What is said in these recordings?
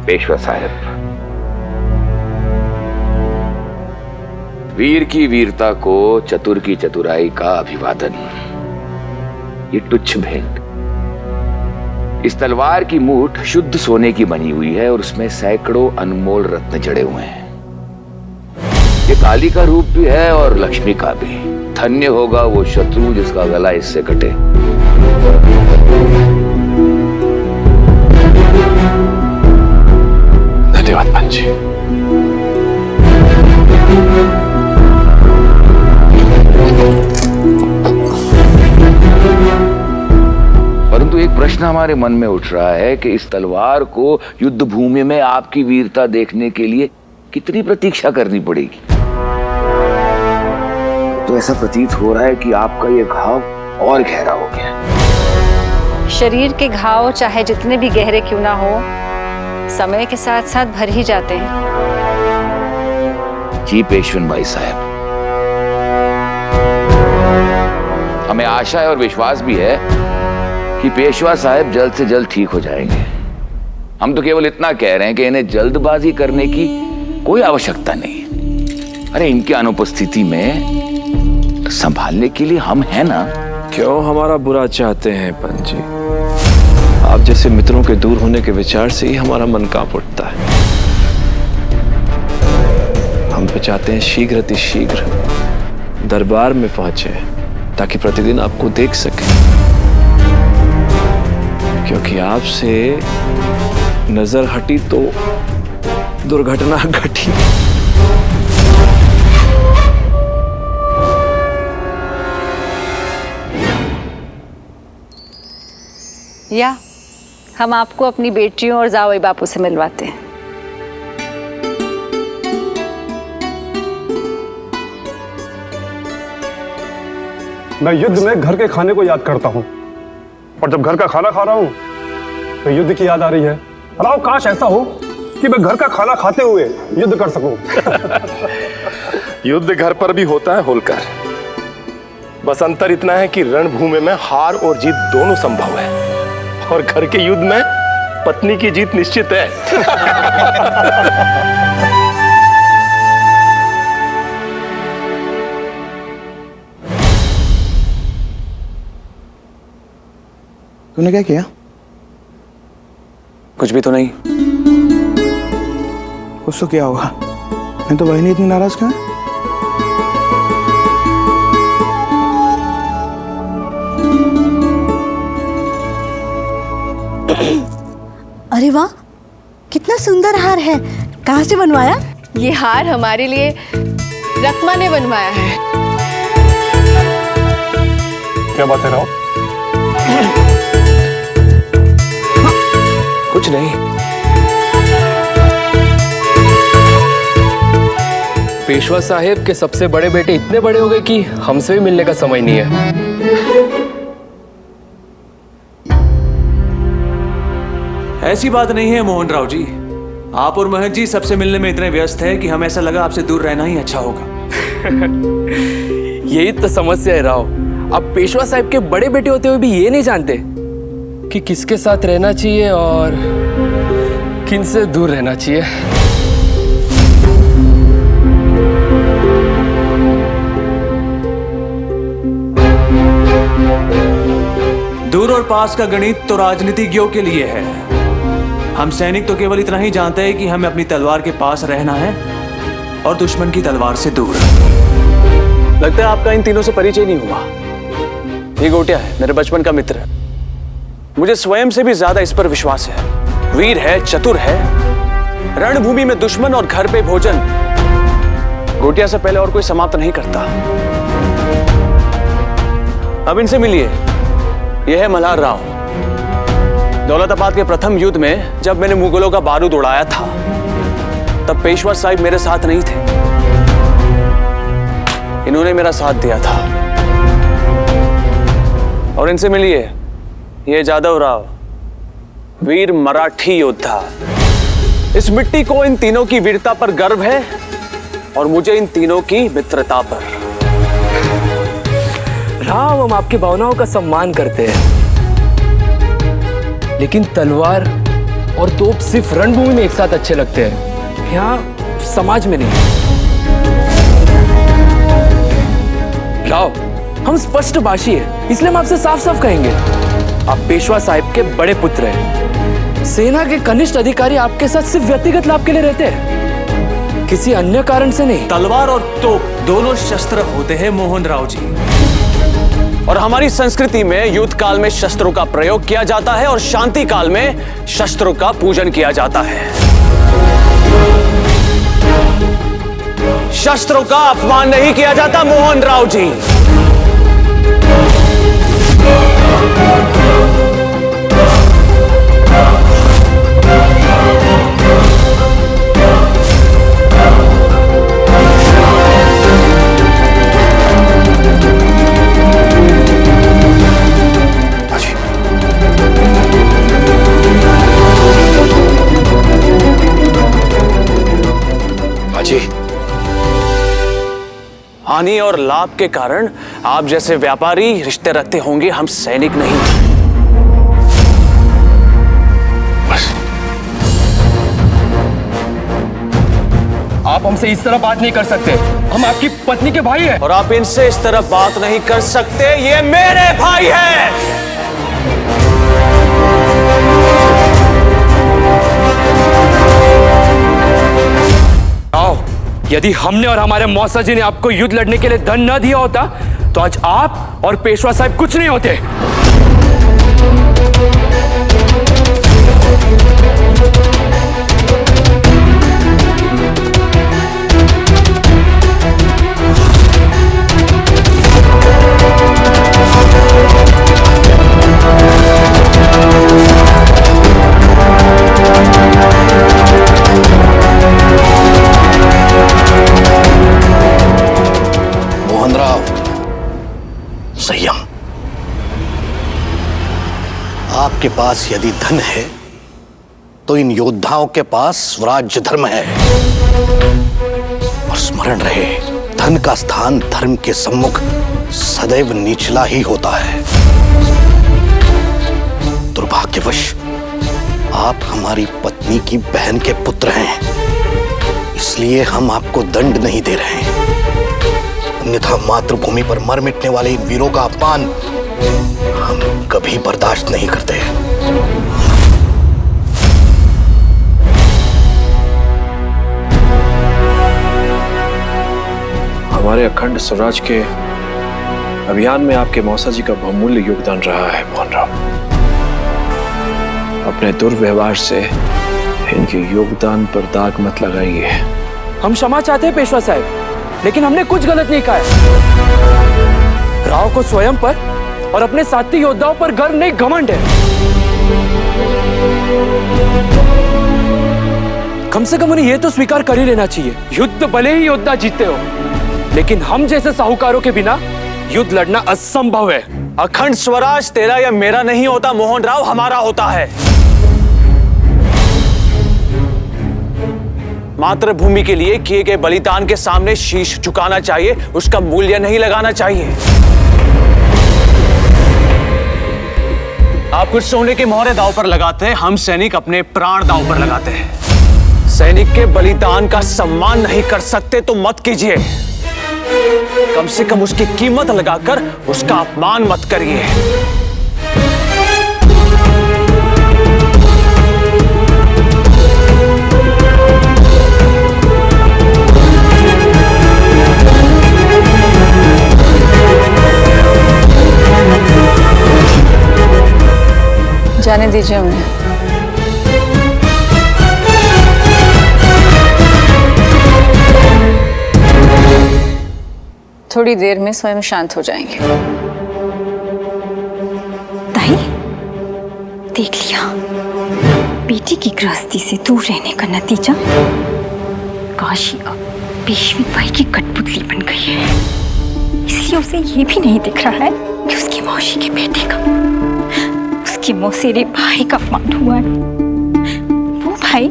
पेशवा साहब, वीर की वीरता को चतुर की चतुराई का अभिवादन। ये तुच्छ भेंट। इस तलवार की मूठ शुद्ध सोने की बनी हुई है और उसमें सैकड़ों अनमोल रत्न जड़े हुए हैं। ये काली का रूप भी है और लक्ष्मी का भी। धन्य होगा वो शत्रु जिसका गला इससे कटे। धन्यवाद पंच जी। परंतु एक प्रश्न हमारे मन में उठ रहा है कि इस तलवार को युद्ध भूमि में आपकी वीरता देखने के लिए कितनी प्रतीक्षा करनी पड़ेगी। तो ऐसा प्रतीत हो रहा है कि आपका ये घाव और गहरा हो गया। शरीर के घाव चाहे जितने भी गहरे क्यों ना हो, समय के साथ साथ भर ही जाते हैं। जी पेशवन भाई साहब, हमें आशा है और विश्वास भी है कि पेशवा साहब जल्द से जल्द ठीक हो जाएंगे। हम तो केवल इतना कह रहे हैं कि इन्हें जल्दबाजी करने की कोई आवश्यकता नहीं। अरे इनकी अनुपस्थिति में संभालने के लिए हम हैं ना। क्यों हमारा बुरा चाहते हैं पंच जी? आप जैसे मित्रों के दूर होने के विचार से ही हमारा मन कांप उठता है। हम तो चाहते हैं शीघ्र अतिशीघ्र दरबार में पहुंचे ताकि प्रतिदिन आपको देख सके, क्योंकि आपसे नजर हटी तो दुर्घटना घटी। या हम आपको अपनी बेटियों और जावई बापू से मिलवाते हैं। मैं युद्ध में घर के खाने को याद करता हूँ, और जब घर का खाना खा रहा हूँ तो युद्ध की याद आ रही है। अलाओ काश ऐसा हो कि मैं घर का खाना खाते हुए युद्ध कर सकूं। युद्ध घर पर भी होता है होलकर, बस अंतर इतना है कि रणभूमि में हार और जीत दोनों संभव है, और घर के युद्ध में पत्नी की जीत निश्चित है। तूने क्या किया? कुछ भी तो नहीं। कुछ तो क्या होगा? मैं तो वही नहीं इतनी नाराज क्यों है? अरे वाह, कितना सुंदर हार है। कहाँ से बनवाया? ये हार हमारे लिए रत्मा ने बनवाया है। क्या बात है राव? कुछ नहीं। पेशवा साहेब के सबसे बड़े बेटे इतने बड़े हो गए कि हमसे भी मिलने का समय नहीं है। ऐसी बात नहीं है मोहन राव जी। आप और महंत जी सबसे मिलने में इतने व्यस्त हैं कि हमें ऐसा लगा आपसे दूर रहना ही अच्छा होगा। यही तो समस्या है राव। आप पेशवा साहब के बड़े बेटे होते हुए भी ये नहीं जानते कि किसके साथ रहना चाहिए और किन से दूर रहना चाहिए। दूर और पास का गणित तो राजनीतिज्ञों के लिए है। हम सैनिक तो केवल इतना ही जानते हैं कि हमें अपनी तलवार के पास रहना है और दुश्मन की तलवार से दूर। लगता है आपका इन तीनों से परिचय नहीं हुआ। ये गोटिया है, मेरे बचपन का मित्र। मुझे स्वयं से भी ज्यादा इस पर विश्वास है। वीर है, चतुर है, रणभूमि में दुश्मन और घर पे भोजन। गोटिया से पहले और कोई समाप्त नहीं करता। अब इनसे मिलिए। यह है मल्हार राव। दौलताबाद के प्रथम युद्ध में जब मैंने मुगलों का बारूद उड़ाया था, तब पेशवा साहिब मेरे साथ नहीं थे। इन्होंने मेरा साथ दिया था। और इनसे मिलिए, ये जादव राव। वीर मराठी योद्धा। इस मिट्टी को इन तीनों की वीरता पर गर्व है और मुझे इन तीनों की मित्रता पर। राव, हम आपकी भावनाओं का सम्मान करते हैं, लेकिन तलवार और तोप सिर्फ रणभूमि में एक साथ अच्छे लगते हैं, यहाँ समाज में नहीं। राव, हम स्पष्ट भाषी हैं, इसलिए हम आपसे साफ साफ कहेंगे, आप पेशवा साहिब के बड़े पुत्र हैं। सेना के कनिष्ठ अधिकारी आपके साथ सिर्फ व्यक्तिगत लाभ के लिए रहते हैं, किसी अन्य कारण से नहीं। तलवार और तोप दोनों शस्त्र होते हैं मोहन राव जी, और हमारी संस्कृति में युद्ध काल में शस्त्रों का प्रयोग किया जाता है और शांति काल में शस्त्रों का पूजन किया जाता है। शस्त्रों का अपमान नहीं किया जाता मोहन राव जी। हानि और लाभ के कारण आप जैसे व्यापारी रिश्ते रखते होंगे, हम सैनिक नहीं। बस। आप हमसे इस तरह बात नहीं कर सकते, हम आपकी पत्नी के भाई हैं। और आप इनसे इस तरह बात नहीं कर सकते, ये मेरे भाई हैं। आओ, यदि हमने और हमारे मौसा जी ने आपको युद्ध लड़ने के लिए धन न दिया होता तो आज आप और पेशवा साहब कुछ नहीं होते। संयम। आपके पास यदि धन है तो इन योद्धाओं के पास स्वराज्य धर्म है। और स्मरण रहे, धन का स्थान धर्म के सम्मुख सदैव निचला ही होता है। दुर्भाग्यवश आप हमारी पत्नी की बहन के पुत्र हैं, इसलिए हम आपको दंड नहीं दे रहे हैं। अन्यथा मातृभूमि पर मर मिटने वाले इन वीरों का अपमान हम कभी बर्दाश्त नहीं करते। हमारे अखंड स्वराज के अभियान में आपके मौसा जी का बहुमूल्य योगदान रहा है मोहन राव। अपने दुर्व्यवहार से इनके योगदान पर दाग मत लगाइए। हम क्षमा चाहते हैं पेशवा साहब, लेकिन हमने कुछ गलत नहीं कहा है। राव को स्वयं पर और अपने साथी योद्धाओं पर गर्व नहीं, घमंड है। कम से कम उन्हें यह तो स्वीकार कर ही लेना चाहिए, युद्ध भले ही योद्धा जीतते हो, लेकिन हम जैसे साहूकारों के बिना युद्ध लड़ना असंभव है। अखंड स्वराज तेरा या मेरा नहीं होता मोहन राव, हमारा होता है। मातृभूमि के लिए किए गए बलिदान के सामने शीश झुकाना चाहिए, उसका मूल्य नहीं लगाना चाहिए। आप कुछ सोने के मोहरे दांव पर लगाते हैं, हम सैनिक अपने प्राण दांव पर लगाते हैं। सैनिक के बलिदान का सम्मान नहीं कर सकते तो मत कीजिए, कम से कम उसकी कीमत लगाकर उसका अपमान मत करिए। जाने दीजिए उन्हें। थोड़ी देर में स्वयं शांत हो जाएंगे। ताई, देख लिया, बेटी की गृहस्थी से दूर रहने का नतीजा। काशी अब पेशवी बाई की कठपुतली बन गई है, इसलिए उसे ये भी नहीं दिख रहा है कि उसकी मौसी के बेटे का कि मौसेरे भाई का अपमान हुआ है, वो भाई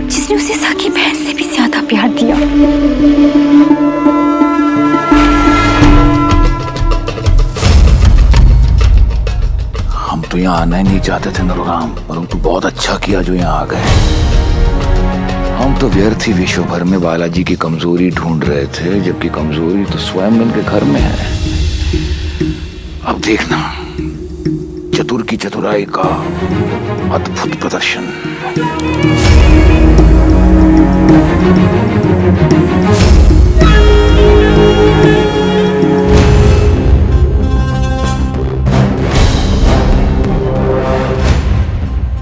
जिसने उसे सगी बहन से भी ज्यादा प्यार दिया। हम तो यहाँ आना ही नहीं चाहते थे नरोराम, परंतु बहुत अच्छा किया जो यहाँ आ गए। हम तो व्यर्थ ही विश्व भर में बालाजी की कमजोरी ढूंढ रहे थे, जबकि कमजोरी तो स्वयं इनके घर में है। अब देखना चतुर की चतुराई का अद्भुत प्रदर्शन।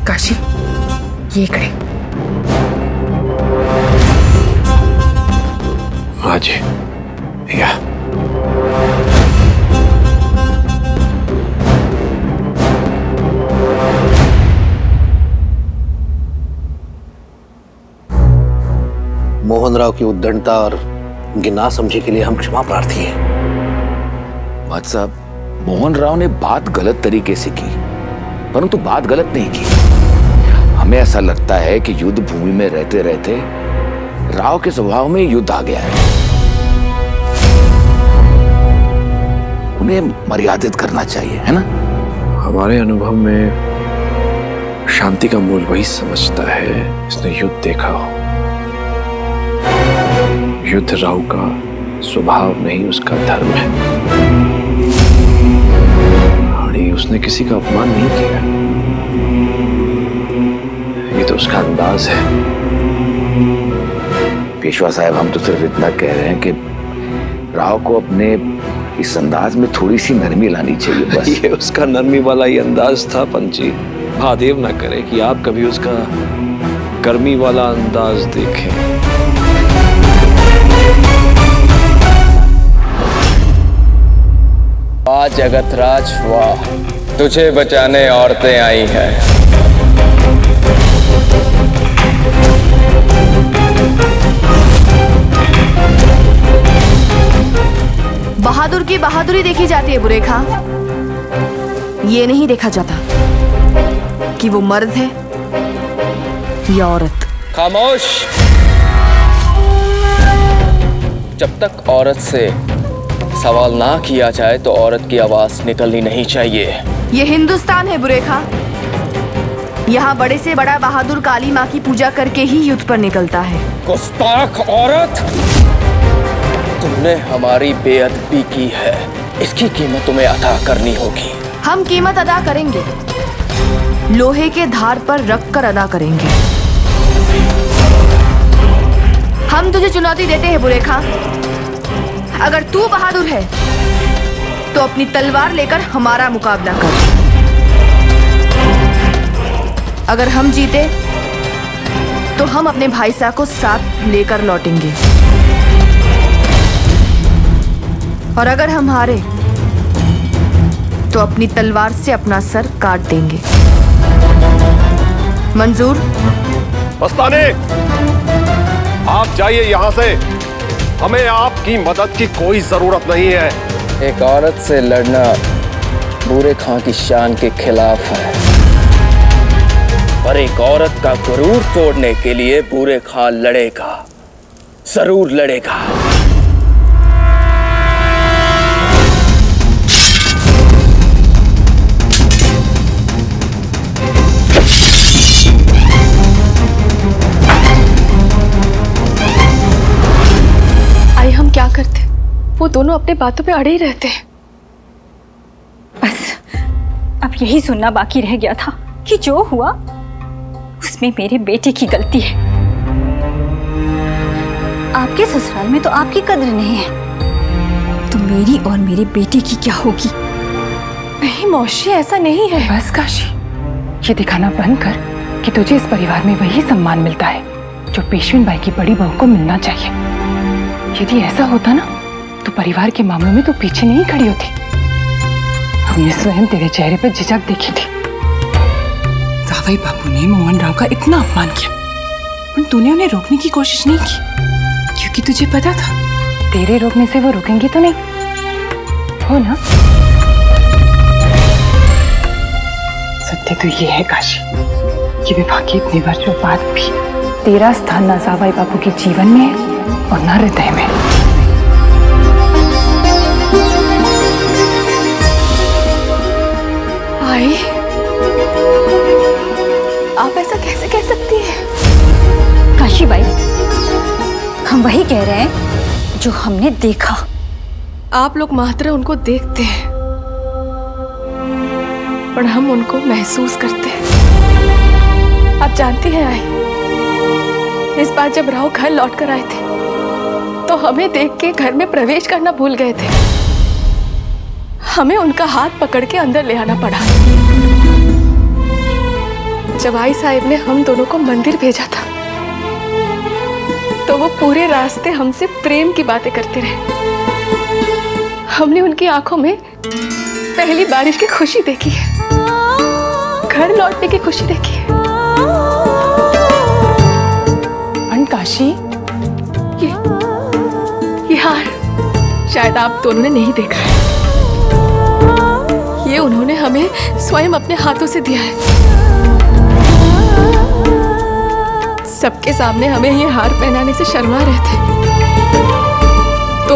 काशी, ये इकडे। हाँ जी, या मोहन राव की उद्दंडता और उनकी नासमझी के लिए हम क्षमा प्रार्थी हैं। बात साहब, मोहन राव ने बात गलत तरीके से की, परंतु बात गलत नहीं की। हमें ऐसा लगता है कि युद्ध भूमि में रहते रहते राव के स्वभाव में युद्ध आ गया है। उन्हें मर्यादित करना चाहिए, है ना? हमारे अनुभव में शांति का मूल वही समझता है जिसने युद्ध देखा हो। युद्ध राव का स्वभाव नहीं, उसका धर्म है। और उसने किसी का अपमान नहीं किया, ये तो उसका अंदाज है। पेशवा साहब, हम तो सिर्फ इतना कह रहे हैं कि राव को अपने इस अंदाज में थोड़ी सी नरमी लानी चाहिए बस। ये उसका नरमी वाला ही अंदाज था पंची। महादेव ना करे कि आप कभी उसका गर्मी वाला अंदाज देखें। वाह जगतराज वाह, तुझे बचाने औरतें आई हैं। बहादुर की बहादुरी देखी जाती है बुरे खां, ये नहीं देखा जाता कि वो मर्द है या औरत। खामोश। जब तक औरत से सवाल ना किया जाए तो औरत की आवाज निकलनी नहीं चाहिए। ये हिंदुस्तान है बुरे खां, यहाँ बड़े से बड़ा बहादुर काली माँ की पूजा करके ही युद्ध पर निकलता है। गुस्ताख औरत, तुमने हमारी बेअदबी की है, इसकी कीमत तुम्हें अदा करनी होगी। हम कीमत अदा करेंगे, लोहे के धार पर रख कर अदा करेंगे। हम तुझे चुनौती देते हैं बुरे खां, अगर तू बहादुर है तो अपनी तलवार लेकर हमारा मुकाबला कर। अगर हम जीते तो हम अपने भाई साहब को साथ लेकर लौटेंगे, और अगर हम हारे तो अपनी तलवार से अपना सर काट देंगे। मंजूर? मस्ताने, आप जाइए यहाँ से, हमें आपकी मदद की कोई जरूरत नहीं है। एक औरत से लड़ना बूरे खां की शान के खिलाफ है, पर एक औरत का गुरूर तोड़ने के लिए बूरे खां लड़ेगा, जरूर लड़ेगा। हम क्या करते, वो दोनों अपने बातों पे अड़े ही रहते हैं। बस अब यही सुनना बाकी रह गया था कि जो हुआ उसमें मेरे बेटे की गलती है। आपके ससुराल में तो आपकी कद्र नहीं है, तो मेरी और मेरे बेटे की क्या होगी? नहीं मौसी, ऐसा नहीं है। बस काशी, ये दिखाना बंद कर कि तुझे इस परिवार में वही सम्मान मिलता है जो पेशवीन बाई की बड़ी बहू को मिलना चाहिए। यदि ऐसा होता ना तो परिवार के मामलों में तो पीछे नहीं खड़ी होती। हमने स्वयं तेरे चेहरे पर झिझक देखी थी। जावई बापू ने मोहन राव का इतना अपमान किया, पर तूने उन्हें रोकने की कोशिश नहीं की, क्योंकि तुझे पता था तेरे रोकने से वो रुकेंगी तो नहीं, हो ना? सत्य तो ये है काशी कि विवाह के इतने वर्षों बाद भी तेरा स्थान न साबाई बाबू के जीवन में है और न हृदय में। आई, आप ऐसा कैसे कह सकती हैं? काशी बाई, हम वही कह रहे हैं जो हमने देखा। आप लोग मात्र उनको देखते हैं, पर हम उनको महसूस करते हैं। आप जानती हैं आई, इस बार जब राव घर लौट कर आए थे तो हमें देख के घर में प्रवेश करना भूल गए थे। हमें उनका हाथ पकड़ के अंदर ले आना पड़ा। जब आई साहिब ने हम दोनों को मंदिर भेजा था तो वो पूरे रास्ते हमसे प्रेम की बातें करते रहे। हमने उनकी आंखों में पहली बारिश की खुशी देखी है, घर लौटने की खुशी देखी है। काशी, ये हार शायद आप दोनों ने नहीं देखा है। ये उन्होंने हमें स्वयं अपने हाथों से दिया है। सबके सामने हमें ये हार पहनाने से शर्मा रहे थे, तो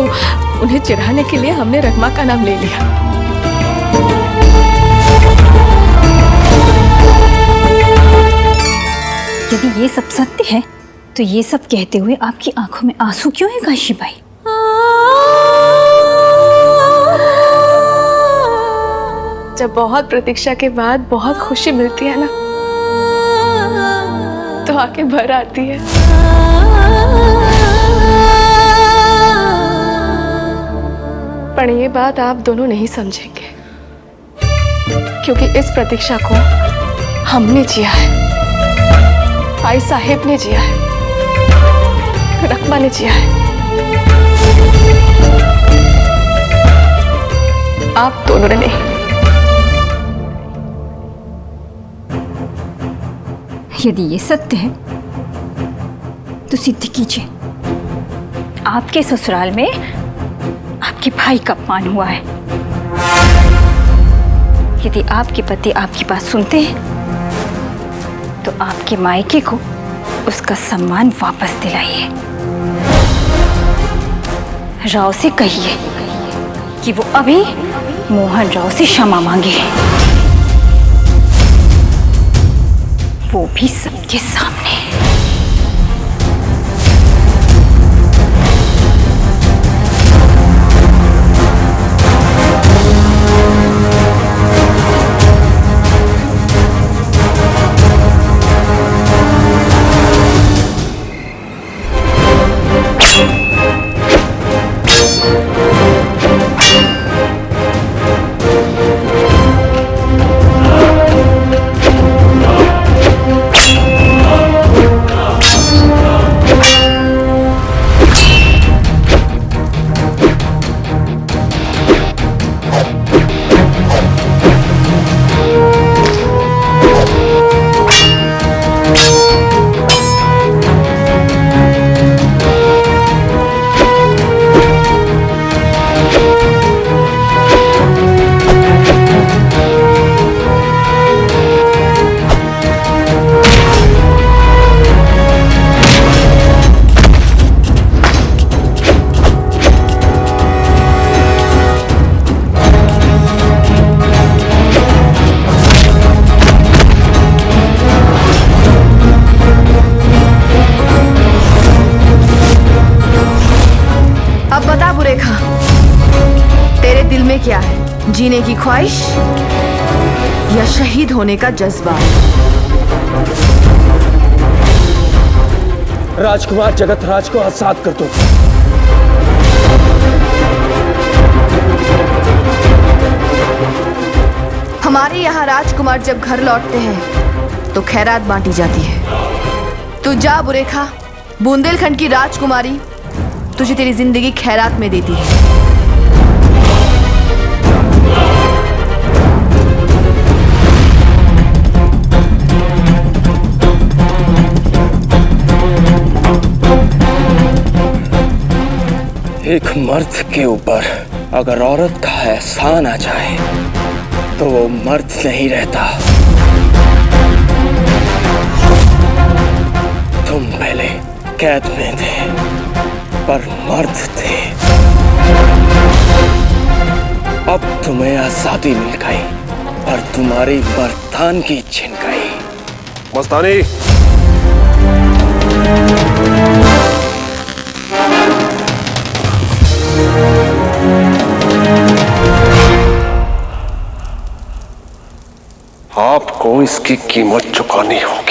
उन्हें चिढ़ाने के लिए हमने रगमा का नाम ले लिया। यदि ये सब सत्य है तो ये सब कहते हुए आपकी आंखों में आंसू क्यों है काशी बाई? जब बहुत प्रतीक्षा के बाद बहुत खुशी मिलती है ना, तो आंखें भर आती है। पर ये बात आप दोनों नहीं समझेंगे, क्योंकि इस प्रतीक्षा को हमने जिया है, आई साहेब ने जिया है, रकमा ने जिया है। आप दोनों ने नहीं। यदि ये सत्य है तो सिद्ध कीजिए। आपके ससुराल में आपके भाई का अपमान हुआ है। यदि आपके पति आपकी बात सुनते हैं तो आपके मायके को उसका सम्मान वापस दिलाइए। राव से कहिए कि वो अभी मोहन राव से क्षमा मांगे, वो भी सबके सामने। क्या है, जीने की ख्वाहिश या शहीद होने का जज्बा? राजकुमार जगत राज को आजाद कर दो। हमारे यहाँ राजकुमार जब घर लौटते हैं तो खैरात बांटी जाती है। तू जा बुरेखा, बुंदेलखंड की राजकुमारी तुझे तेरी जिंदगी खैरात में देती है। एक मर्द के ऊपर अगर औरत का एहसान आ जाए तो वो मर्द नहीं रहता। कैद में थे पर मर्द थे। अब तुम्हें आजादी मिल गई और तुम्हारी मर्दानगी छिन गई। मस्तानी, आपको इसकी कीमत चुकानी होगी।